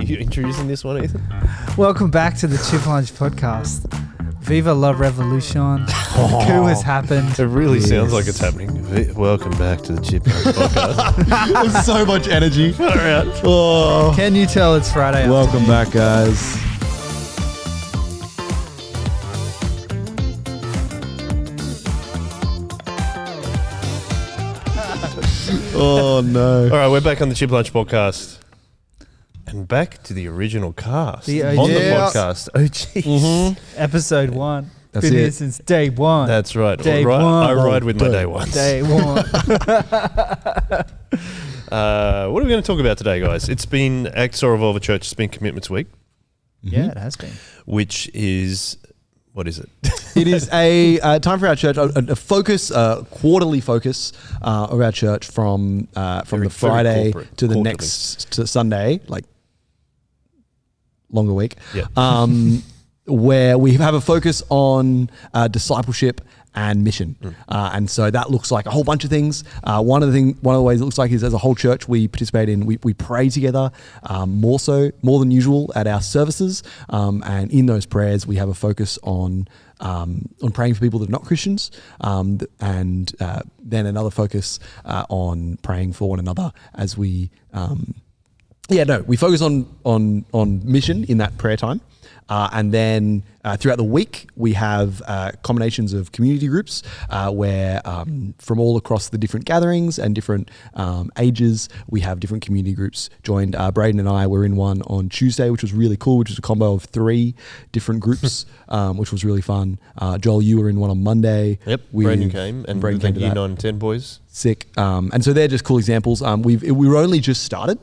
you introducing this one, Ethan? Welcome back to the Chip Lunch Podcast. Viva la revolution. The coup has happened. It really sounds like it's happening. Welcome back to the Chip Lunch Podcast. There's so much energy. All right. Oh. Can you tell it's Friday? Welcome back, guys. Oh, no. All right, we're back on the Chip Lunch Podcast. And back to the original cast. The on the podcast. Oh, jeez. Episode 1. That's Been here it. since day one. That's right. Day All right. one. I ride with my day ones. Day one. What are we going to talk about today, guys? It's been Acts or Revolver Church. It's been Commitments Week, Yeah, it has been. which is, what is it? It is a time for our church, a focus, quarterly focus of our church from the Friday corporate, to the quarterly. next to Sunday, like longer week. Yeah. Where we have a focus on discipleship and mission, and so that looks like a whole bunch of things. One of the ways it looks like is, as a whole church, we participate in, we pray together, more than usual at our services, and in those prayers we have a focus on praying for people that are not Christians, and then another focus on praying for one another as we we focus on mission in that prayer time. And then throughout the week, we have combinations of community groups where from all across the different gatherings and different ages, we have different community groups joined. Brayden and I were in one on Tuesday, which was really cool, which was a combo of 3 different groups, which was really fun. Joel, you were in one on Monday. Yep. Brayden came, and Brayden came to Year that. 9 and 10 boys. Sick. And so they're just cool examples. We were only just started.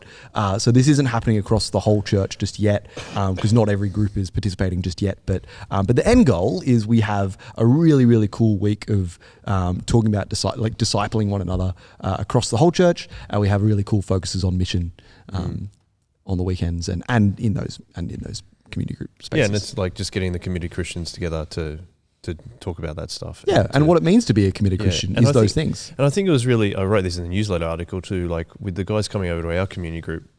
So this isn't happening across the whole church just yet, because not every group is participating just yet. But the end goal is we have a really, really cool week of talking about discipling one another across the whole church. We have really cool focuses on mission on the weekends and in those community group spaces. Yeah, and it's like just getting the committed Christians together to talk about that stuff. Yeah, and what it means to be a committed Christian is those things. And I think it was really, I wrote this in the newsletter article too, like with the guys coming over to our community group,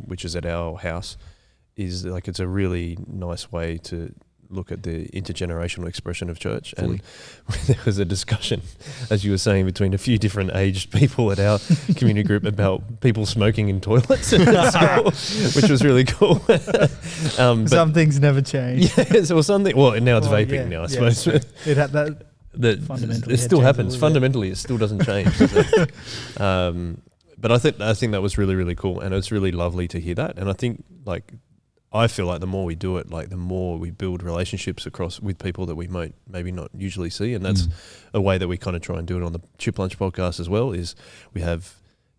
which is at our house, is like it's a really nice way to look at the intergenerational expression of church. Fully. And there was a discussion, as you were saying, between a few different aged people at our community group about people smoking in toilets at school, which was really cool. Some things never change. Yeah, so something. Well, now it's vaping. Yeah, now I yeah, suppose it had that. Fundamentally it still had changed happens. a little bit. Fundamentally, it still doesn't change. But I think that was really, really cool, and it's really lovely to hear that. And I think I feel like the more we do it, like the more we build relationships with people that we might maybe not usually see, and that's a way that we kind of try and do it on the Chip Lunch Podcast as well. Is we have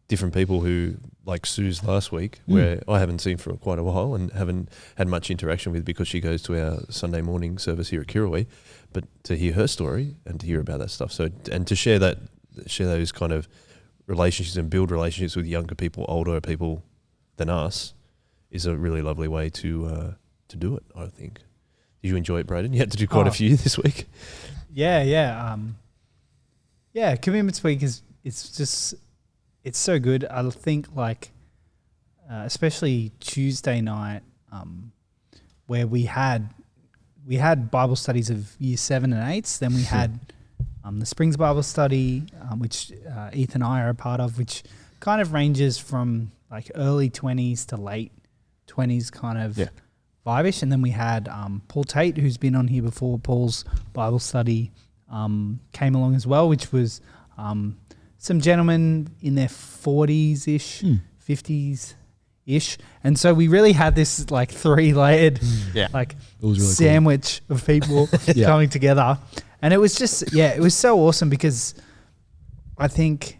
different people who, like Sue's last week, where I haven't seen for quite a while and haven't had much interaction with because she goes to our Sunday morning service here at Kirrawee, but to hear her story and to hear about that stuff. So, and to share those kind of relationships and build relationships with younger people, older people than us, is a really lovely way to do it, I think. Did you enjoy it, Brayden? You had to do quite a few this week. Yeah. Commitments Week it's so good. I think especially Tuesday night, where we had Bible studies of year 7 and 8s. Then we had the Springs Bible study, which Ethan and I are a part of, which kind of ranges from like early 20s to late 20s kind of vibe-ish. And then we had Paul Tate, who's been on here before. Paul's Bible study came along as well, which was some gentlemen in their 40s-ish, 50s-ish. And so we really had this like 3-layered really sandwich of people coming together. And it was just, it was so awesome because I think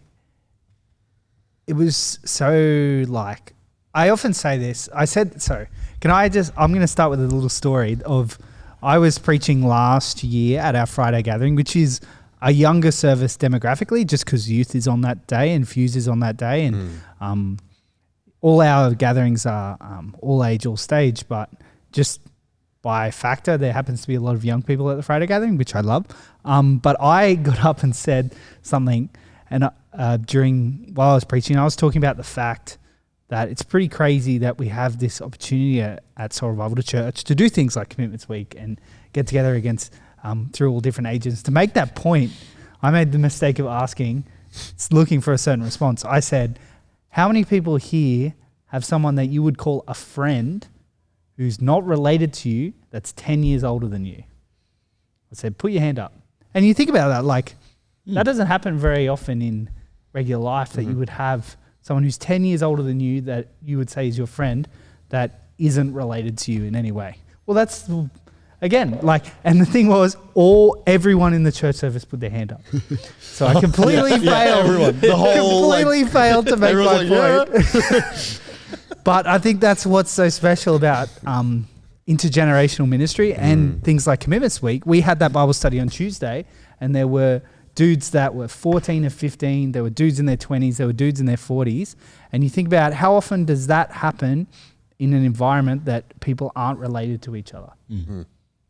it was so like, I often say this. I'm going to start with a little story of, I was preaching last year at our Friday gathering, which is a younger service demographically, just because youth is on that day and Fuse is on that day. And all our gatherings are all age, all stage, but just by factor, there happens to be a lot of young people at the Friday gathering, which I love. But I got up and said something, and while I was preaching, I was talking about the fact that it's pretty crazy that we have this opportunity at Soul Revival Church to do things like Commitments Week and get together against through all different ages. To make that point, I made the mistake of asking, looking for a certain response. I said, how many people here have someone that you would call a friend who's not related to you that's 10 years older than you? I said, put your hand up. And you think about that, like, that doesn't happen very often in regular life, that you would have someone who's 10 years older than you that you would say is your friend that isn't related to you in any way. Well, that's, again, like, and the thing was, everyone in the church service put their hand up. So I completely failed. Completely failed to make my point. But I think that's what's so special about intergenerational ministry and things like Commitments Week. We had that Bible study on Tuesday, and there were dudes that were 14 or 15, there were dudes in their 20s, there were dudes in their 40s. And you think about how often does that happen in an environment that people aren't related to each other? Mm-hmm.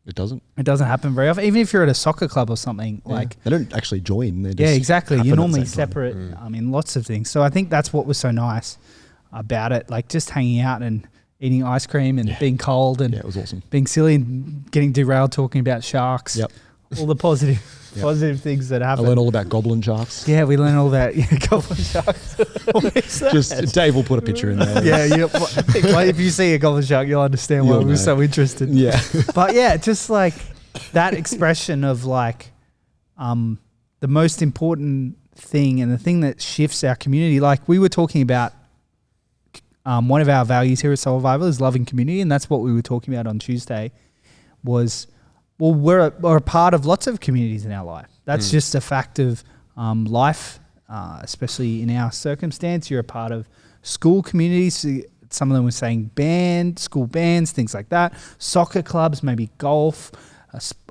It doesn't. It doesn't happen very often. Even if you're at a soccer club or something, like they don't actually join. They just exactly. You're normally separate in lots of things. So I think that's what was so nice about it, like just hanging out and eating ice cream and being cold and it was awesome. Being silly and getting derailed talking about sharks. Yep. All the positive things that happen. I learned all about goblin sharks. Yeah, we learned all about goblin sharks. What is that? Just Dave will put a picture in there. If you see a goblin shark, you'll understand why we were so interested. Yeah. But yeah, just like that expression of like the most important thing and the thing that shifts our community. Like we were talking about, one of our values here at Soul Revival is loving community, and that's what we were talking about on Tuesday was, well, we're a part of lots of communities in our life. That's just a fact of life, especially in our circumstance. You're a part of school communities. Some of them were saying school bands, things like that. Soccer clubs, maybe golf,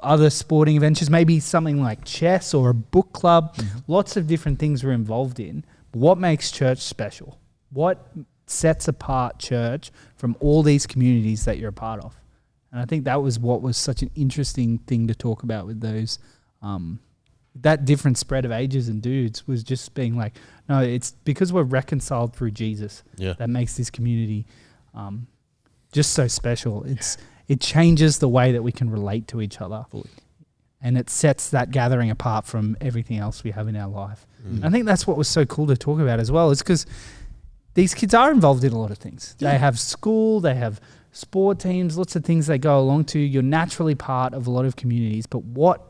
other sporting adventures, maybe something like chess or a book club. Lots of different things we're involved in. But what makes church special? What sets apart church from all these communities that you're a part of? And I think that was what was such an interesting thing to talk about with those, that different spread of ages and dudes was just being like, no, it's because we're reconciled through Jesus that makes this community just so special. It changes the way that we can relate to each other. And it sets that gathering apart from everything else we have in our life. I think that's what was so cool to talk about as well, is because these kids are involved in a lot of things. Yeah. They have school, they have sport teams, lots of things they go along to. You're naturally part of a lot of communities, but what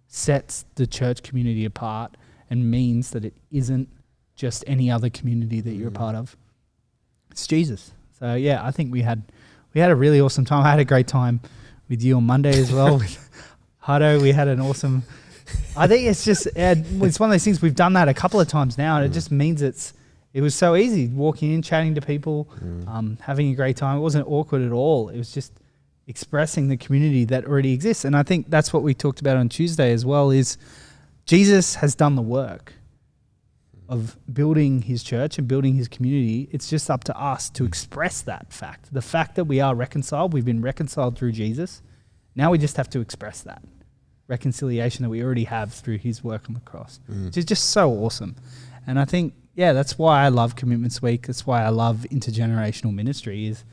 sets the church community apart and means that it isn't just any other community that you're a part of? It's Jesus. So yeah, I think we had a really awesome time. I had a great time with you on Monday as well. With Hutto, we had an awesome, I think it's one of those things, we've done that a couple of times now, and it just means it was so easy walking in, chatting to people, having a great time. It wasn't awkward at all. It was just expressing the community that already exists. And I think that's what we talked about on Tuesday as well, is Jesus has done the work of building his church and building his community. It's just up to us to express that fact. The fact that we are reconciled, we've been reconciled through Jesus. Now we just have to express that reconciliation that we already have through his work on the cross, which is just so awesome. And I think, that's why I love Commitments Week. That's why I love intergenerational ministry, is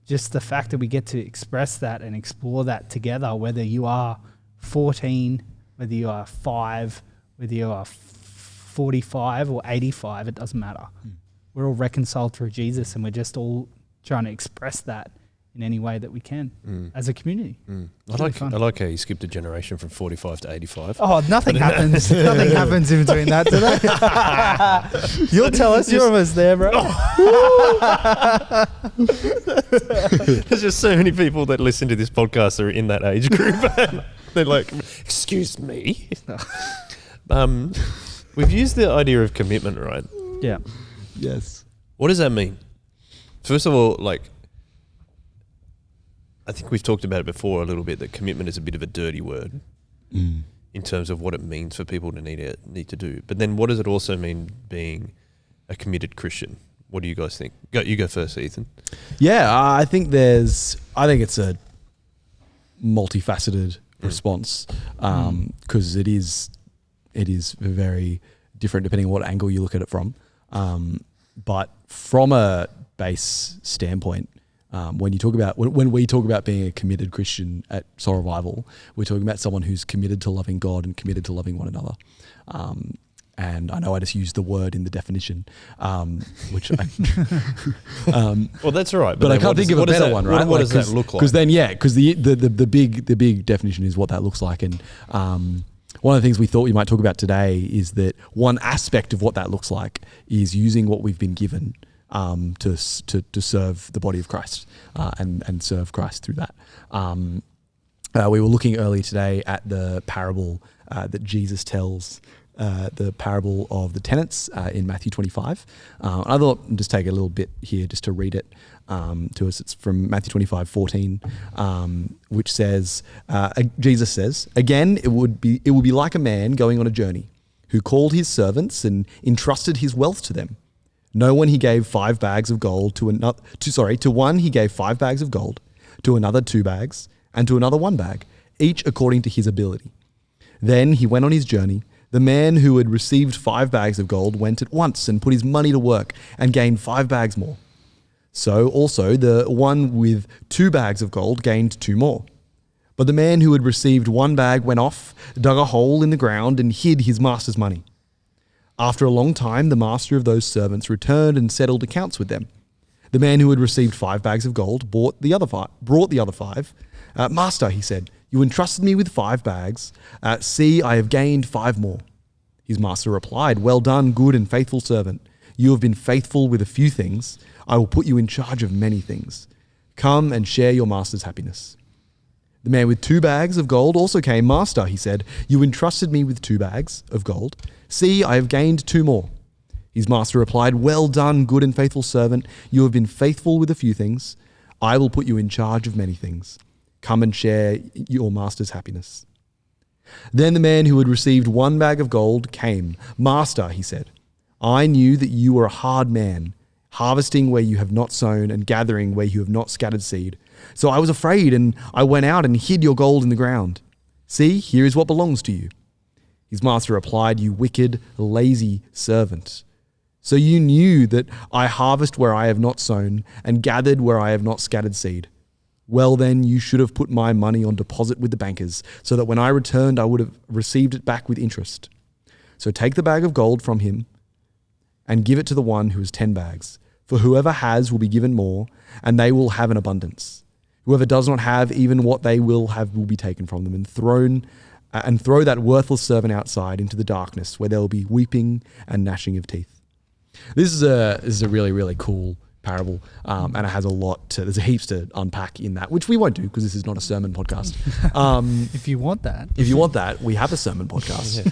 just the fact that we get to express that and explore that together, whether you are 14, whether you are 5, whether you are 45 or 85, it doesn't matter. We're all reconciled through Jesus, and we're just all trying to express that in any way that we can as a community. I like how you skipped a generation from 45 to 85. Oh, nothing happens. Nothing happens in between that, do they? You'll tell us. You're almost there, bro. There's just so many people that listen to this podcast that are in that age group. They're like, excuse me. We've used the idea of commitment, right? Yeah. Yes. What does that mean? First of all, like, I think we've talked about it before a little bit, that commitment is a bit of a dirty word in terms of what it means for people to need to do. But then what does it also mean being a committed Christian? What do you guys think? You go first, Ethan. Yeah, I think it's a multifaceted response, because it is very different depending on what angle you look at it from. But from a base standpoint, when we talk about being a committed Christian at Soul Revival, we're talking about someone who's committed to loving God and committed to loving one another. And I know I just used the word in the definition, which I well, that's all right. But I can't think of a better one, right? What does that look like? Because then, because the big definition is what that looks like. And one of the things we thought we might talk about today is that one aspect of what that looks like is using what we've been given to serve the body of Christ and serve Christ through that. We were looking earlier today at the parable that Jesus tells, the parable of the tenants in Matthew 25. I thought I'd just take a little bit here just to read it to us. It's from Matthew 25:14, which says, Jesus says, "Again, it would be like a man going on a journey who called his servants and entrusted his wealth to them. No one he gave 5 bags of gold to one he gave 5 bags of gold, to another 2 bags, and to another 1 bag, each according to his ability. Then he went on his journey. The man who had received 5 bags of gold went at once and put his money to work and gained 5 bags more. So also the one with 2 bags of gold gained 2 more. But the man who had received 1 bag went off, dug a hole in the ground, and hid his master's money. After a long time, the master of those servants returned and settled accounts with them. The man who had received 5 bags of gold brought the other 5. Master, he said, you entrusted me with 5 bags. See, I have gained 5 more. His master replied, well done, good and faithful servant. You have been faithful with a few things. I will put you in charge of many things. Come and share your master's happiness. The man with 2 bags of gold also came. Master, he said, you entrusted me with 2 bags of gold. See, I have gained 2 more. His master replied, well done, good and faithful servant. You have been faithful with a few things. I will put you in charge of many things. Come and share your master's happiness. Then the man who had received 1 bag of gold came. Master, he said, I knew that you were a hard man, harvesting where you have not sown and gathering where you have not scattered seed. So I was afraid and I went out and hid your gold in the ground. See, here is what belongs to you. His master replied, you wicked, lazy servant. So you knew that I harvest where I have not sown and gathered where I have not scattered seed. Well then, you should have put my money on deposit with the bankers, so that when I returned, I would have received it back with interest. So take the bag of gold from him and give it to the one who has 10 bags. For whoever has will be given more, and they will have an abundance. Whoever does not have, even what they will have will be taken from them, and throw that worthless servant outside into the darkness, where there will be weeping and gnashing of teeth. This is a really, really cool parable, and it has there's heaps to unpack in that, which we won't do because this is not a sermon podcast. If you want that, we have a sermon podcast.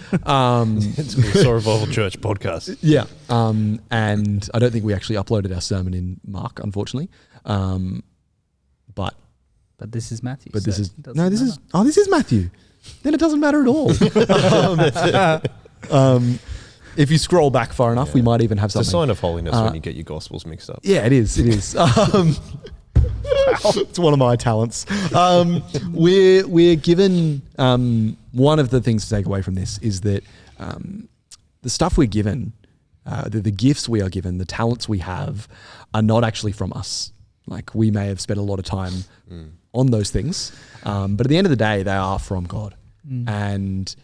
It's called Soul Revival Church podcast. Yeah, and I don't think we actually uploaded our sermon in Mark, unfortunately. But this is Matthew. But this is Matthew. Then it doesn't matter at all. If you scroll back far enough, we might even have something. It's a sign of holiness when you get your gospels mixed up. Yeah, it is. It's one of my talents. We're given one of the things to take away from this is that the stuff we're given, the gifts we are given, the talents we have, are not actually from us. Like, we may have spent a lot of time on those things, but at the end of the day, they are from God. And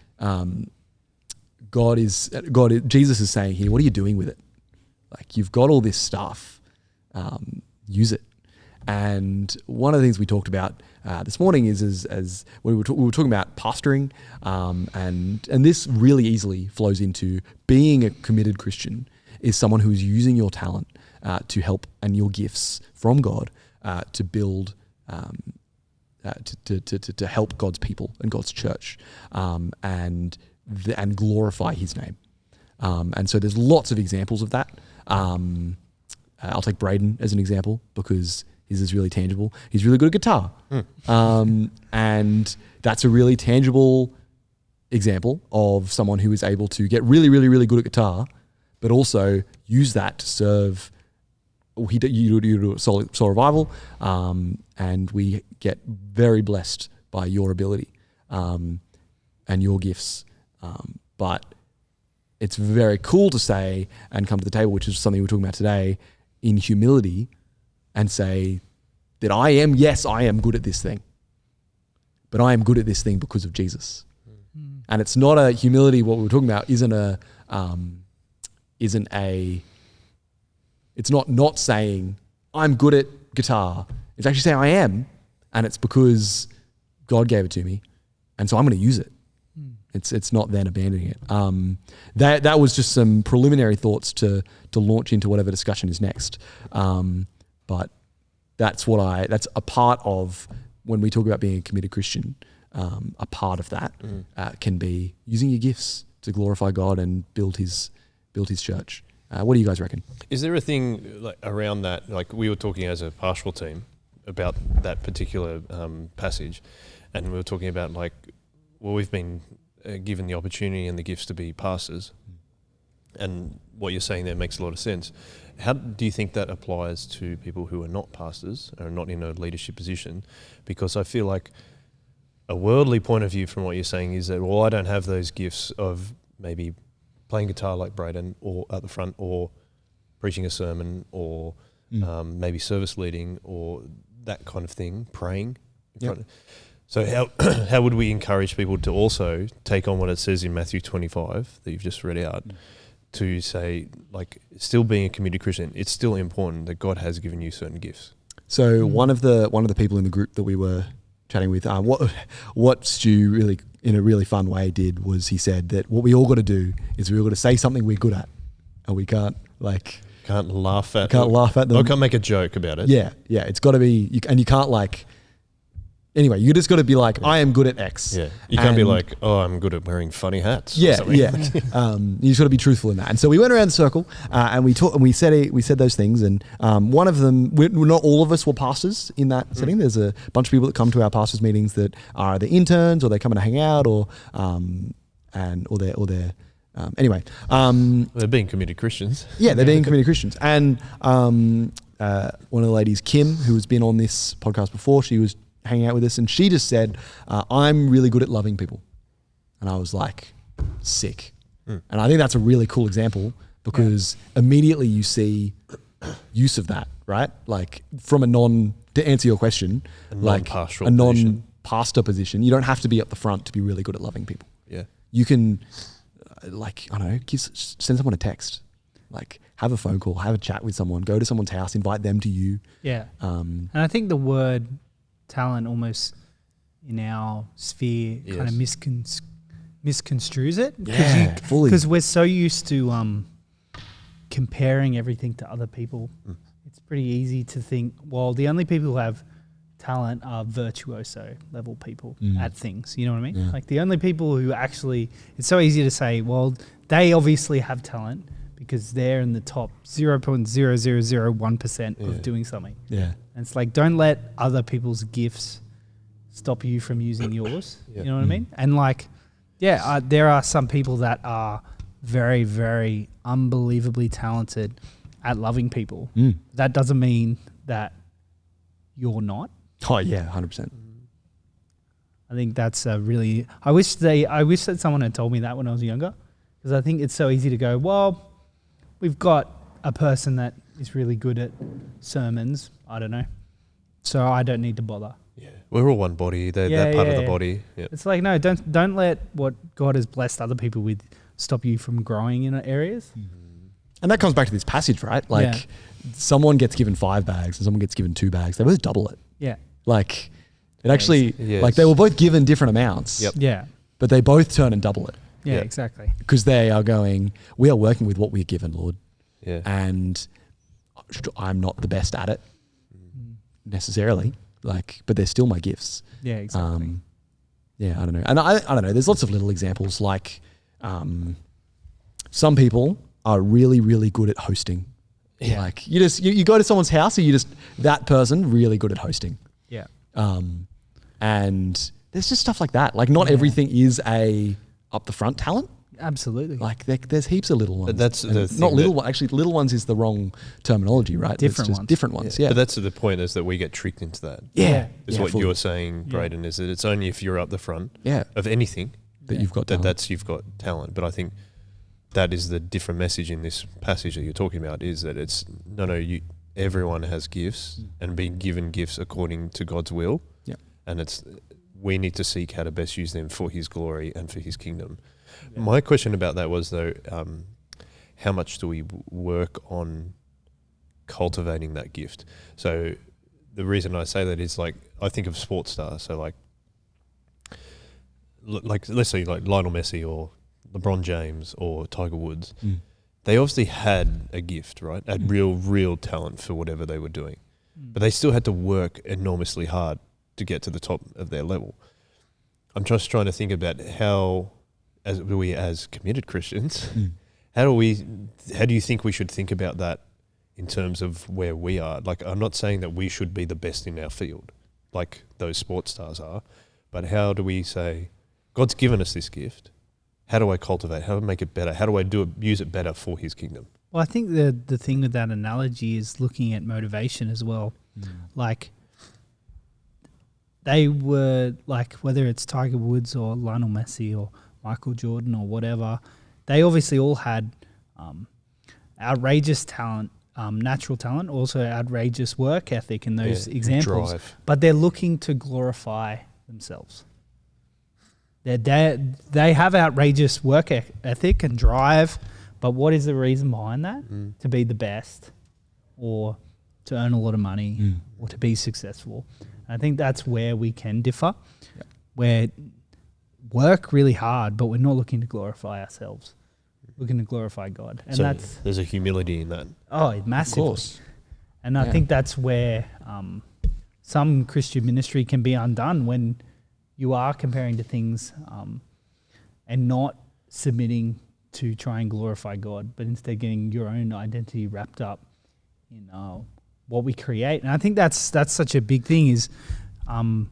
Jesus is saying here, what are you doing with it? Like, you've got all this stuff, use it. And one of the things we talked about this morning is as we were talking about pastoring, and this really easily flows into being a committed Christian is someone who is using your talent to help, and your gifts from God to build, to help God's people and God's church, and glorify His name. And so there's lots of examples of that. I'll take Brayden as an example because his is really tangible. He's really good at guitar. And that's a really tangible example of someone who is able to get really, really, really good at guitar, but also use that to serve. You do a soul revival, and we get very blessed by your ability and your gifts. But it's very cool to say and come to the table, which is something we're talking about today, in humility and say that I am good at this thing, but I am good at this thing because of Jesus. And it's not a humility. What we were talking about it's not saying I'm good at guitar. It's actually saying I am, and it's because God gave it to me, and so I'm going to use it. It's not then abandoning it. That was just some preliminary thoughts to launch into whatever discussion is next. But that's a part of when we talk about being a committed Christian. A part of that can be using your gifts to glorify God and build His church. What do you guys reckon? Is there a thing like around that? Like we were talking as a pastoral team about that particular passage, and we were talking about like, well, we've been given the opportunity and the gifts to be pastors, and what you're saying there makes a lot of sense. How do you think that applies to people who are not pastors or not in a leadership position? Because I feel like a worldly point of view from what you're saying is that, well, I don't have those gifts of maybe playing guitar like Brayden or at the front, or preaching a sermon, or maybe service leading, or that kind of thing, praying in front. So how would we encourage people to also take on what it says in Matthew 25 that you've just read out, to say, like, still being a committed Christian, it's still important that God has given you certain gifts? So one of the people in the group that we were chatting with, what Stu really, in a really fun way, did was he said that what we all got to do is we all got to say something we're good at, and we can't laugh at them. I can't make a joke about it. Yeah. It's got to be, you can't like. Anyway, you just got to be like, I am good at X. Yeah, you can't be like, oh, I'm good at wearing funny hats. Yeah. You just got to be truthful in that. And so we went around the circle and we talked, and we said those things. And one of them, not all of us were pastors in that setting. There's a bunch of people that come to our pastors meetings that are the interns, or they come in to hang out, or they're anyway. They're being committed Christians. Yeah, they're being committed Christians. And one of the ladies, Kim, who has been on this podcast before, she was hanging out with us, and she just said, I'm really good at loving people. And I was like, sick. And I think that's a really cool example, because immediately you see use of that, right? Like from to answer your question, like a non-pastor position, you don't have to be up the front to be really good at loving people. Yeah. You can send someone a text, like have a phone call, have a chat with someone, go to someone's house, invite them to you. Yeah. And I think the word talent almost in our sphere kind of misconstrues it. Fully. Because we're so used to comparing everything to other people. It's pretty easy to think, well, the only people who have talent are virtuoso level people at things. You know what I mean? Yeah. Like the only people who actually, it's so easy to say, well, they obviously have talent because they're in the top 0.0001% of doing something. Yeah. And it's like, don't let other people's gifts stop you from using yours. You know what I mean? And like, there are some people that are very, very unbelievably talented at loving people. That doesn't mean that you're not. Oh yeah, 100%. I think that's I wish that someone had told me that when I was younger, because I think it's so easy to go, well, we've got a person that is really good at sermons, I don't know, so I don't need to bother. Yeah, we're all one body. They're that part of the body. Yeah. It's like, no, don't let what God has blessed other people with stop you from growing in areas. And that comes back to this passage, right? Like someone gets given 5 bags and someone gets given 2 bags. They both double it. Yeah. Like it actually, like they were both given different amounts. Yep. Yeah. But they both turn and double it. Yeah, exactly. Because they are going, we are working with what we're given, Lord. Yeah. And I'm not the best at it necessarily, but they're still my gifts. Yeah, exactly. I don't know. And I don't know. There's lots of little examples, like some people are really, really good at hosting. Yeah. Like you go to someone's house and that person really good at hosting. Yeah. And there's just stuff like that. Like not everything is a up the front talent. Absolutely. Like there's heaps of little ones. But that's the not little ones. Actually, little ones is the wrong terminology, right? Different ones. Different ones. Yeah. But that's the point, is that we get tricked into that. Yeah. Is what you're saying, Brayden, is that it's only if you're up the front of anything that you've got talent. You've got talent. But I think that is the different message in this passage that you're talking about, is that it's no, everyone has gifts and being given gifts according to God's will. Yeah. And we need to seek how to best use them for his glory and for his kingdom. Yeah. My question about that was, though, how much do we work on cultivating that gift? So the reason I say that is, like, I think of sports stars. So like let's say like Lionel Messi or LeBron James or Tiger Woods. They obviously had a gift, right? Had real talent for whatever they were doing. But they still had to work enormously hard to get to the top of their level. I'm just trying to think about how, as committed Christians, how do you think we should think about that in terms of where we are? Like, I'm not saying that we should be the best in our field, like those sports stars are, but how do we say, God's given us this gift. How do I cultivate? How do I make it better? How do I use it better for his kingdom? Well, I think the thing with that analogy is looking at motivation as well. Like, they were, like, whether it's Tiger Woods or Lionel Messi or Michael Jordan or whatever, they obviously all had outrageous talent, natural talent, also outrageous work ethic in those examples. Drive. But they're looking to glorify themselves. They have outrageous work ethic and drive, but what is the reason behind that? To be the best, or to earn a lot of money, or to be successful. And I think that's where we can differ, where work really hard, but we're not looking to glorify ourselves. We're looking to glorify God. And so there's a humility in that. Oh, massively. Of course. And I think that's where some Christian ministry can be undone, when you are comparing to things and not submitting to try and glorify God, but instead getting your own identity wrapped up in what we create. And I think that's such a big thing is, and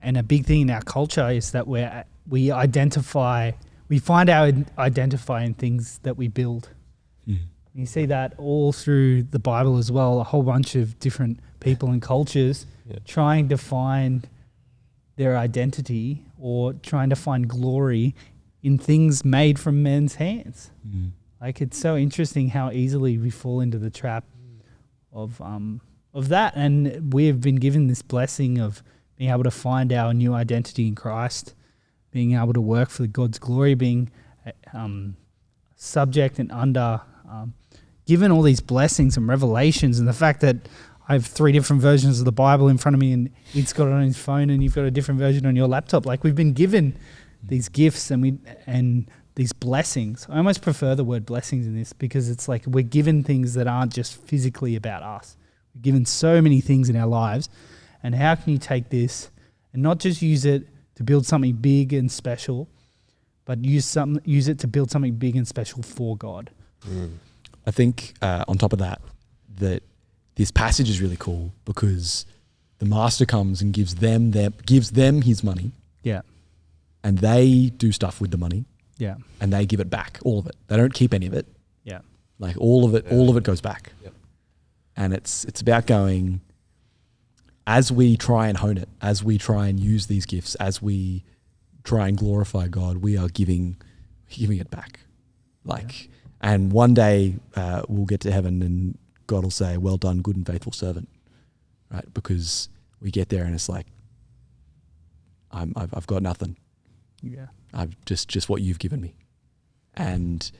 a big thing in our culture is that we find our identify in things that we build. You see that all through the Bible as well, a whole bunch of different people and cultures trying to find their identity or trying to find glory in things made from men's hands. Like, it's so interesting how easily we fall into the trap of that. And we have been given this blessing of being able to find our new identity in Christ, being able to work for God's glory, being subject and under, given all these blessings and revelations, and the fact that I have 3 different versions of the Bible in front of me, and he's got it on his phone, and you've got a different version on your laptop. Like, we've been given these gifts and these blessings. I almost prefer the word blessings in this, because it's like we're given things that aren't just physically about us. We're given so many things in our lives, and how can you take this and not just use it to build something big and special, but use it to build something big and special for God? I think on top of that this passage is really cool, because the master comes and gives them his money. Yeah. And they do stuff with the money. Yeah. And they give it back, all of it. They don't keep any of it. Yeah. Like, all of it goes back. Yep. And it's about going, as we try and hone it, as we try and use these gifts, as we try and glorify God, we are giving it back. Like, and one day we'll get to heaven and God will say, "Well done, good and faithful servant," right? Because we get there and it's like, I've got nothing. Yeah, I've just what you've given me, and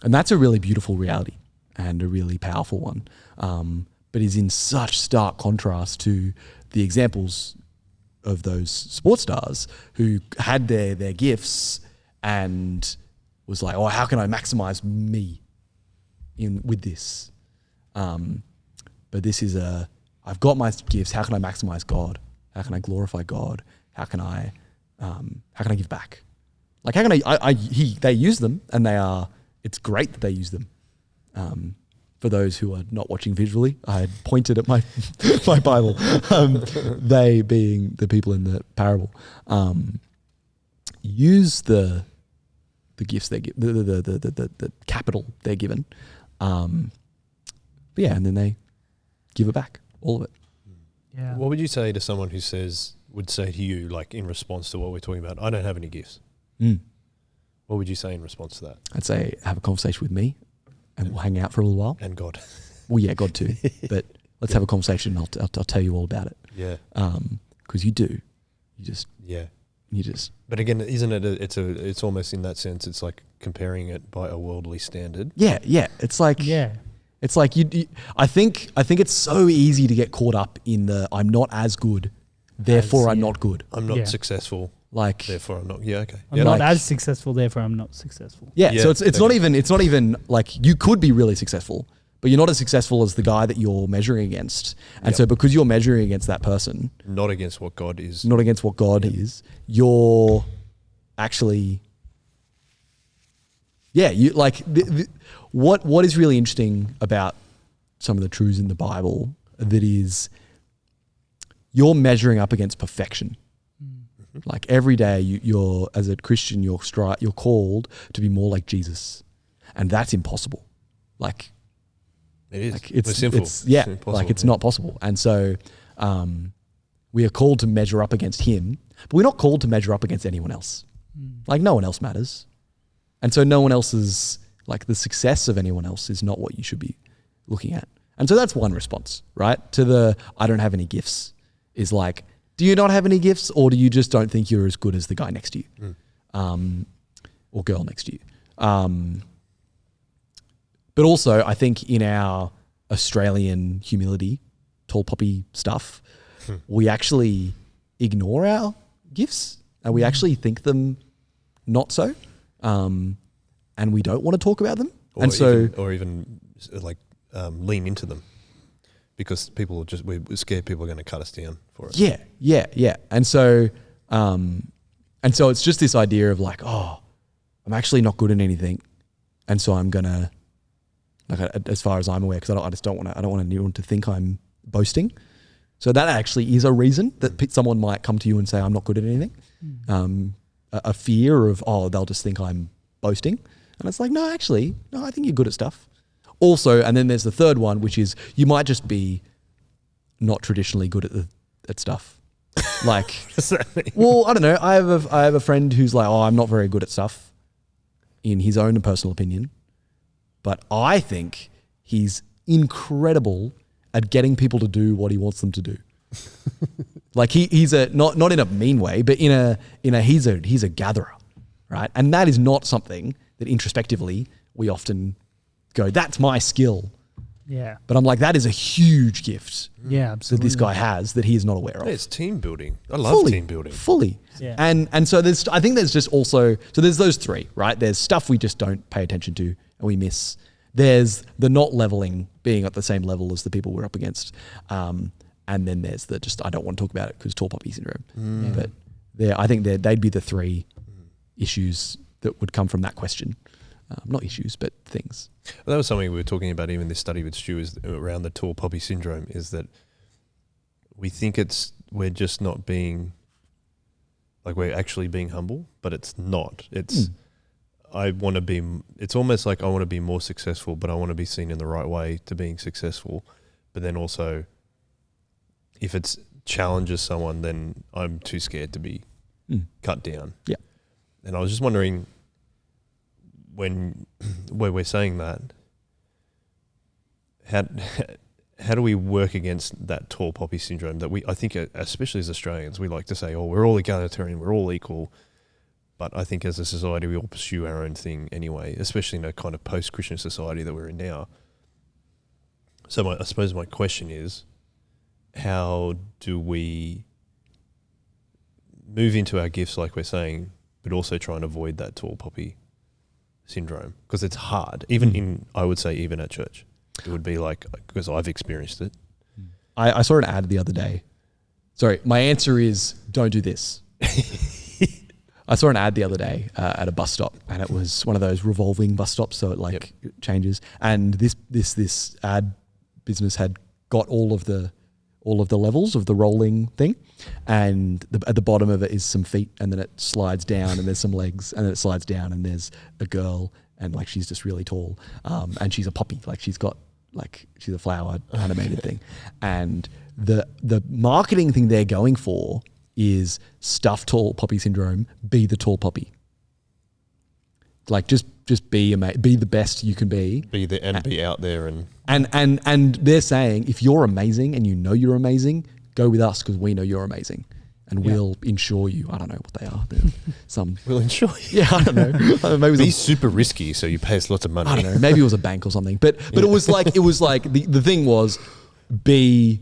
that's a really beautiful reality and a really powerful one, but is in such stark contrast to the examples of those sports stars who had their gifts and was like, "Oh, how can I maximize me with this?" But this is I've got my gifts. How can I maximize God? How can I glorify God? How can I give back? Like, how can they use them, and it's great that they use them. For those who are not watching visually, I had pointed at my Bible, they being the people in the parable, use the gifts they give, the capital they're given. But yeah, and then they give it back, all of it. Yeah. What would you say to someone who would say to you, like, in response to what we're talking about, "I don't have any gifts"? What would you say in response to that? I'd say, have a conversation with me, and we'll hang out for a little while. And God. Well, yeah, God too. But let's have a conversation. And I'll tell you all about it. Yeah. Because you do. You just. But again, isn't it? It's almost in that sense. It's like comparing it by a worldly standard. Yeah. It's like. Yeah. It's like I think it's so easy to get caught up in the I'm not as good, therefore I'm not good. I'm not successful. Like therefore I'm not. Yeah. Okay. I'm not as successful, therefore I'm not successful. Yeah. So it's not even like you could be really successful, but you're not as successful as the guy that you're measuring against. And so because you're measuring against that person, not against what God is, you're actually, you like what is really interesting about some of the truths in the Bible that is you're measuring up against perfection. Mm-hmm. Like every day you're as a Christian, you're called to be more like Jesus, and that's impossible. Like, it is. Like it's simple. It's like it's not possible. And so we are called to measure up against him, but we're not called to measure up against anyone else. Like no one else matters. And so no one else's, like the success of anyone else is not what you should be looking at. And so that's one response, right? To the, I don't have any gifts is like, do you not have any gifts or do you just don't think you're as good as the guy next to you? Or girl next to you? But also, I think in our Australian humility, tall poppy stuff, we actually ignore our gifts and we actually think them not so. And we don't want to talk about them. Or even lean into them because we're scared people are going to cut us down for it. Yeah. And so it's just this idea of like, oh, I'm actually not good at anything. And so I'm going to, like, as far as I'm aware, because I don't want anyone to think I'm boasting. So that actually is a reason that someone might come to you and say, I'm not good at anything. A fear of, they'll just think I'm boasting. And it's like, no, I think you're good at stuff. Also, and then there's the third one, which is you might just be not traditionally good at stuff. Like, well, I don't know. I have a friend who's like, I'm not very good at stuff in his own personal opinion. But I think he's incredible at getting people to do what he wants them to do. Like he's not in a mean way, but he's a gatherer, right? And that is not something that introspectively we often go, that's my skill. Yeah. But I'm like, that is a huge gift. Yeah, absolutely. That this guy has that he is not aware of. Yeah, it's team building. I love team building. Fully. Yeah. And so I think there's just also, so there's those three, right? There's stuff we just don't pay attention to and we miss. There's the not leveling, being at the same level as the people we're up against. And then there's the just, I don't want to talk about it because tall poppy syndrome. But I think they'd be the three issues that would come from that question. Not issues, but things. Well, that was something we were talking about, even this study with Stu, is around the tall poppy syndrome, is that we think we're just not being, like we're actually being humble, but it's not. It's, it's almost like I want to be more successful, but I want to be seen in the right way to being successful. But then also, if it challenges someone, then I'm too scared to be cut down. Yeah. And I was just wondering, when we're saying that, how do we work against that tall poppy syndrome that I think, especially as Australians, we like to say, we're all egalitarian, we're all equal. But I think as a society, we all pursue our own thing anyway, especially in a kind of post-Christian society that we're in now. So I suppose my question is, how do we move into our gifts like we're saying, but also try and avoid that tall poppy syndrome? Because it's hard, even even at church. It would be like, because I've experienced it. I saw an ad the other day. Sorry, my answer is don't do this. I saw an ad the other day at a bus stop, and it was one of those revolving bus stops, so it changes. And this ad business had got all of the levels of the rolling thing, and at the bottom of it is some feet, and then it slides down, and there's some legs, and then it slides down, and there's a girl, and like she's just really tall, and she's a poppy, like she's a flower animated thing, and the marketing thing they're going for is stuff tall poppy syndrome, be the tall poppy. Like just just be the best you can be. Be out there And they're saying, if you're amazing and you know you're amazing, go with us because we know you're amazing. And we'll insure you. I don't know what they are. We'll insure you. Yeah, I don't know. Maybe be super risky, so you pay us lots of money. I don't know. Maybe it was a bank or something. But it was like the thing was, be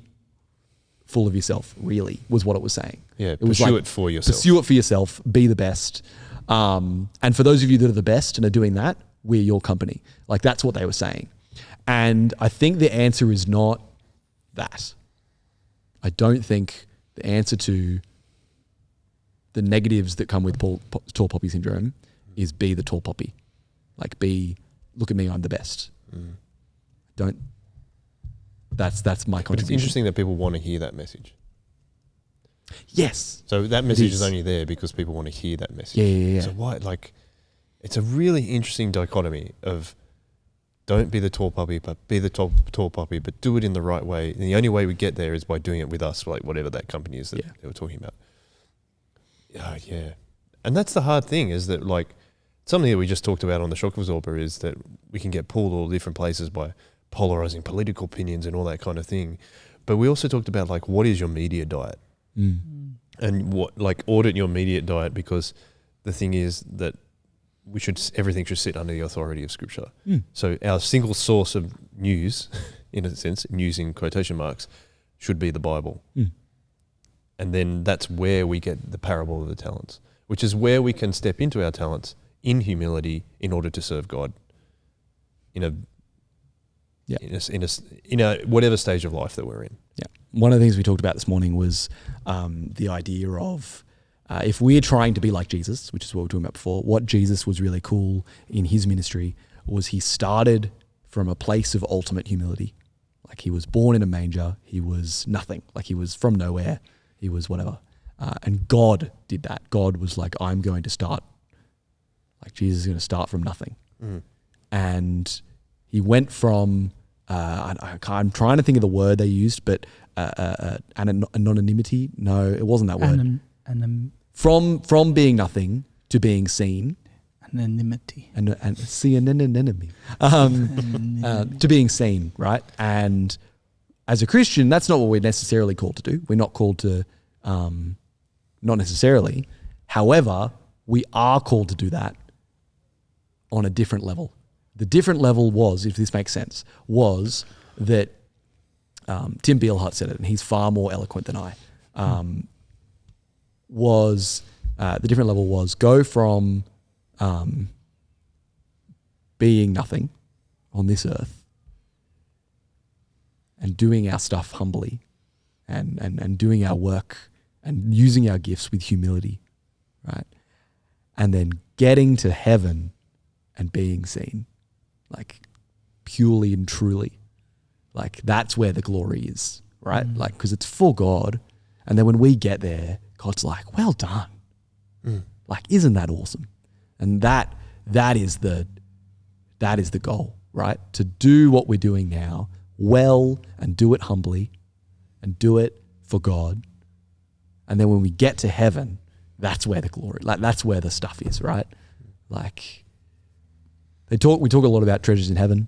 full of yourself. Really, was what it was saying. Yeah, it was pursue it for yourself. Pursue it for yourself. Be the best. And for those of you that are the best and are doing that, we're your company. Like that's what they were saying. And I think the answer is not that. I don't think the answer to the negatives that come with tall poppy syndrome is be the tall poppy. Like look at me, I'm the best. That's my contribution. It's interesting that people want to hear that message. Yes. So that message is only there because people want to hear that message. Yeah. So why, like, it's a really interesting dichotomy of don't be the tall poppy, but be the tall poppy, but do it in the right way. And the only way we get there is by doing it with us, like whatever that company is that they were talking about. Yeah. And that's the hard thing is that like something that we just talked about on the shock absorber is that we can get pulled all different places by polarizing political opinions and all that kind of thing. But we also talked about like, what is your media diet? And what, like, audit your media diet, because the thing is that everything should sit under the authority of Scripture. So our single source of news, in a sense, news in quotation marks, should be the Bible. And then that's where we get the parable of the talents, which is where we can step into our talents in humility in order to serve God in a whatever stage of life that we're in. Yeah. One of the things we talked about this morning was the idea of if we're trying to be like Jesus, which is what we were talking about before, what Jesus was really cool in his ministry was he started from a place of ultimate humility. Like he was born in a manger. He was nothing. Like he was from nowhere. He was whatever. And God did that. God was like, I'm going to start. Like Jesus is going to start from nothing. And he went from, I'm trying to think of the word they used, but anonymity. No, it wasn't that word. From being nothing to being seen. Anonymity. And see an enemy. To being seen, right? And as a Christian, that's not what we're necessarily called to do. We're not called to, not necessarily. However, we are called to do that on a different level. The different level was, if this makes sense, was that Tim Beelhart said it, and he's far more eloquent than I. The different level was go from being nothing on this earth and doing our stuff humbly and doing our work and using our gifts with humility, right? And then getting to heaven and being seen, like purely and truly. Like that's where the glory is, right? Like, because it's for God. And then when we get there, God's like, well done. Like, isn't that awesome? And that is the goal, right? To do what we're doing now well and do it humbly and do it for God. And then when we get to heaven, that's where the glory, like that's where the stuff is, right? Like we talk a lot about treasures in heaven.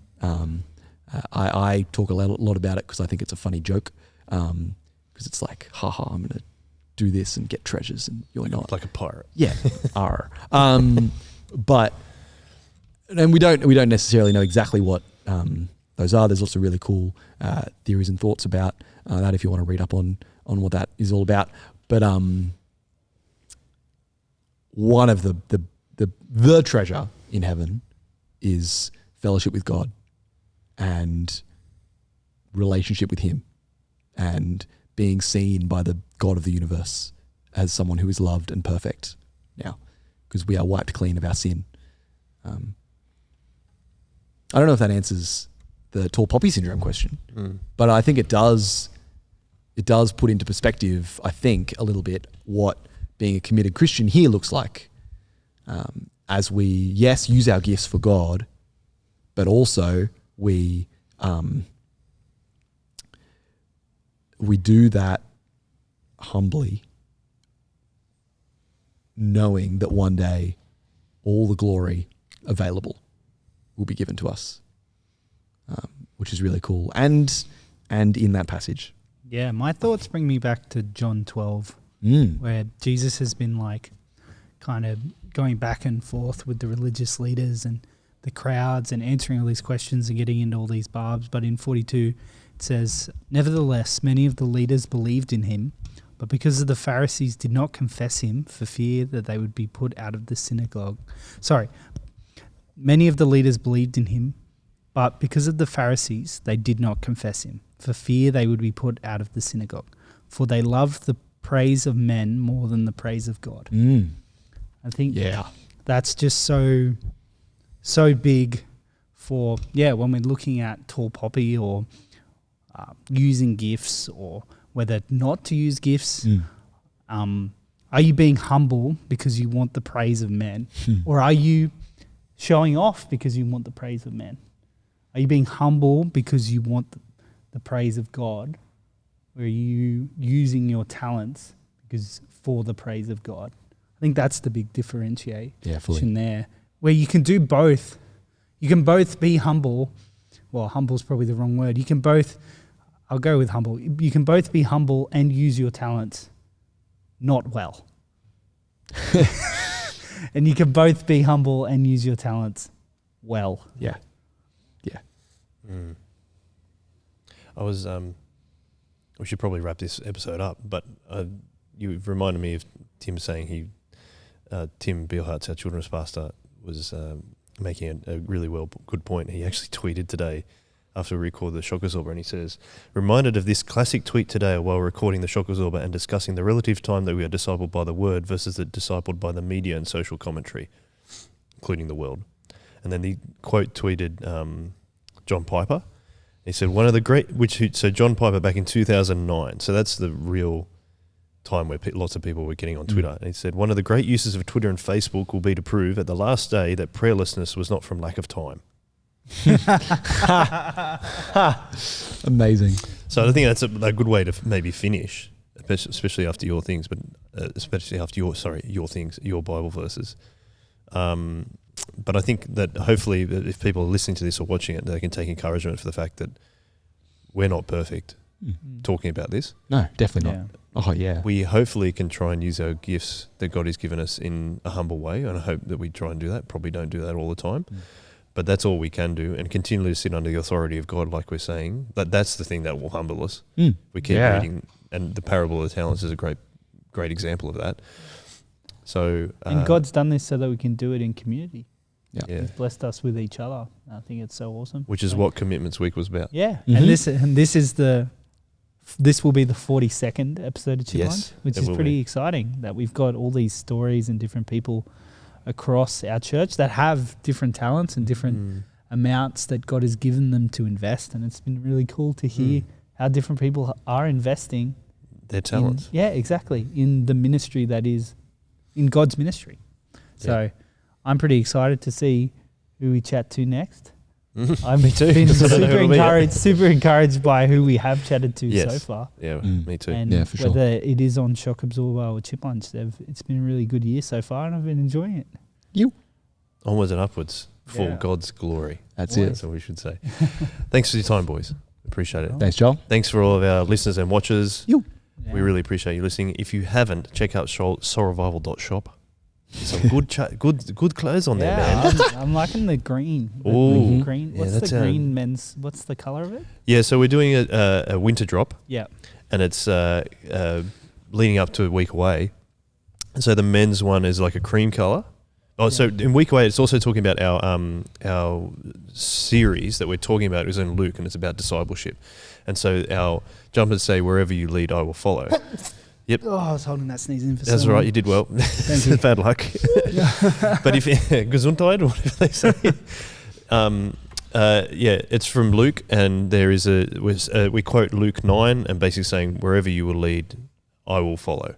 I talk a lot about it because I think it's a funny joke. Because it's like, haha, I'm going to do this and get treasures and you're not. Like a pirate. Yeah. But we don't necessarily know exactly what those are. There's lots of really cool theories and thoughts about that if you want to read up on what that is all about. But one of the treasure in heaven is fellowship with God and relationship with him and being seen by the God of the universe as someone who is loved and perfect now, because we are wiped clean of our sin. I don't know if that answers the tall poppy syndrome question, but I think it does put into perspective, I think, a little bit what being a committed Christian here looks like. As we, yes, use our gifts for God, but also we do that humbly, knowing that one day all the glory available will be given to us, which is really cool. And in that passage. Yeah, my thoughts bring me back to John 12, where Jesus has been like kind of going back and forth with the religious leaders and the crowds and answering all these questions and getting into all these barbs. But in 42, it says, "Nevertheless, many of the leaders believed in him, but because of the Pharisees did not confess him for fear that they would be put out of the synagogue." Sorry. Many of the leaders believed in him, but because of the Pharisees, they did not confess him for fear they would be put out of the synagogue. For they loved the praise of men more than the praise of God. I think that's just so big for, when we're looking at tall poppy or using gifts or whether not to use gifts. Are you being humble because you want the praise of men? Or are you showing off because you want the praise of men? Are you being humble because you want the praise of God? Or are you using your talents for the praise of God? I think that's the big differentiation there, where you can do both. You can both be humble. Well, humble is probably the wrong word. You can both, I'll go with humble. You can both be humble and use your talents not well. And you can both be humble and use your talents well. Yeah. I was, we should probably wrap this episode up, but you reminded me of Tim saying Tim Beelhart's, our children's pastor, was making a really good point. He actually tweeted today after we recorded the Shock Absorber, and he says, "Reminded of this classic tweet today while recording the Shock Absorber and discussing the relative time that we are discipled by the word versus the discipled by the media and social commentary, including the world." And then he quote tweeted John Piper. He said, so John Piper back in 2009, so that's the real time where lots of people were getting on Twitter. And he said, "One of the great uses of Twitter and Facebook will be to prove at the last day that prayerlessness was not from lack of time." Amazing. So I think that's a good way to maybe finish, especially after your things, but especially after your Bible verses. But I think that hopefully if people are listening to this or watching it, they can take encouragement for the fact that we're not perfect talking about this. No, definitely not. Oh, yeah. We hopefully can try and use our gifts that God has given us in a humble way, and I hope that we try and do that. Probably don't do that all the time, but that's all we can do, and continually sit under the authority of God, like we're saying. That's the thing that will humble us. We keep reading, and the parable of the talents is a great example of that. So, and God's done this so that we can do it in community. Yeah. He's blessed us with each other. I think it's so awesome. Which is what Commitments Week was about. Yeah, and this will be the 42nd episode of Chip Lunch, which is pretty exciting that we've got all these stories and different people across our church that have different talents and different amounts that God has given them to invest, and it's been really cool to hear how different people are investing their talents. In the ministry that is in God's ministry. So I'm pretty excited to see who we chat to next. I've been super encouraged by who we have chatted to so far. Yeah, me too. And for sure. whether it is on Shock Absorber or Chip Lunch, it's been a really good year so far, and I've been enjoying it. Onwards and upwards for God's glory. That's That's what we should say. Thanks for your time, boys. Appreciate it. Thanks, Joel. Thanks for all of our listeners and watchers. You. Yeah. We really appreciate you listening. If you haven't, check out soulrevival.shop. Some good clothes on there, man. I'm liking the green. Ooh. Green. Yeah, What's the green men's? What's the color of it? Yeah, so we're doing a winter drop. Yeah. And it's leading up to a week away. So the men's one is like a cream color. Oh, so in week away, it's also talking about our series that we're talking about. It was in Luke, and it's about discipleship. And so our jumpers say, "Wherever you lead, I will follow." Yep. Oh, I was holding that sneeze in for so That's long. right. You did well. Thank you. Bad luck. But if Gesundheit or whatever they say. It's from Luke, and there is we quote Luke 9, and basically saying, "Wherever you will lead, I will follow."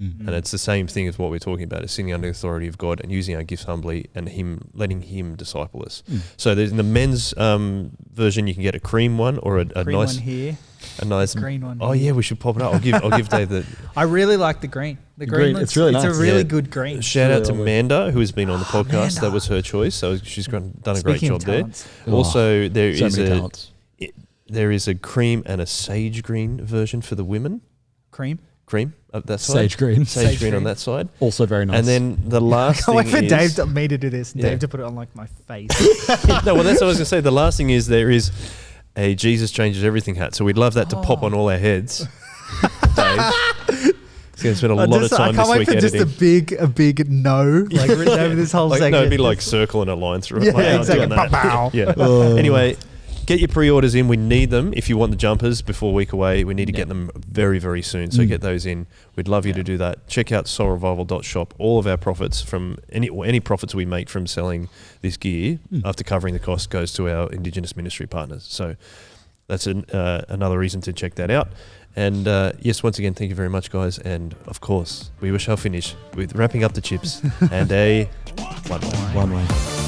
And it's the same thing as what we're talking about, is sitting under the authority of God and using our gifts humbly and letting Him disciple us. So there's in the men's version, you can get a cream one or a cream nice one here, a nice green one. Oh here. yeah, we should pop it up. I'll give Dave the. I really like the green. The green, looks, it's really nice. It's a really Yeah. good green. Shout out to lovely. Manda, who has been on the podcast. Manda. That was her choice. So she's done a great Speaking job of there. talents. Also, there So is many a talents. there is a cream and a sage green version for the women. Cream. Cream up that side. Sage green. Sage Sage green on green. that side. Also very nice. And then the last I thing wait for is... Dave me to do this and Yeah. Dave to put it on like my face. No, well, that's what I was going to say. The last thing is there is a Jesus Changes Everything hat. So we'd love that to pop on all our heads. Dave. He's going to spend a lot of time I can't this wait week for editing. just a big no like written over this whole Like, section. no, it'd be like circle and a line through it. Yeah, Like, I'm exactly. doing that. Bow. Yeah. Anyway, get your pre-orders in. We need them. If you want the jumpers before week away, we need to get them very, very soon. So get those in. We'd love you to do that. Check out soulrevival.shop. All of our profits from any profits we make from selling this gear after covering the cost goes to our Indigenous ministry partners. So that's another reason to check that out. And yes, once again, thank you very much, guys. And of course, we shall finish with wrapping up the chips and a one way. One way.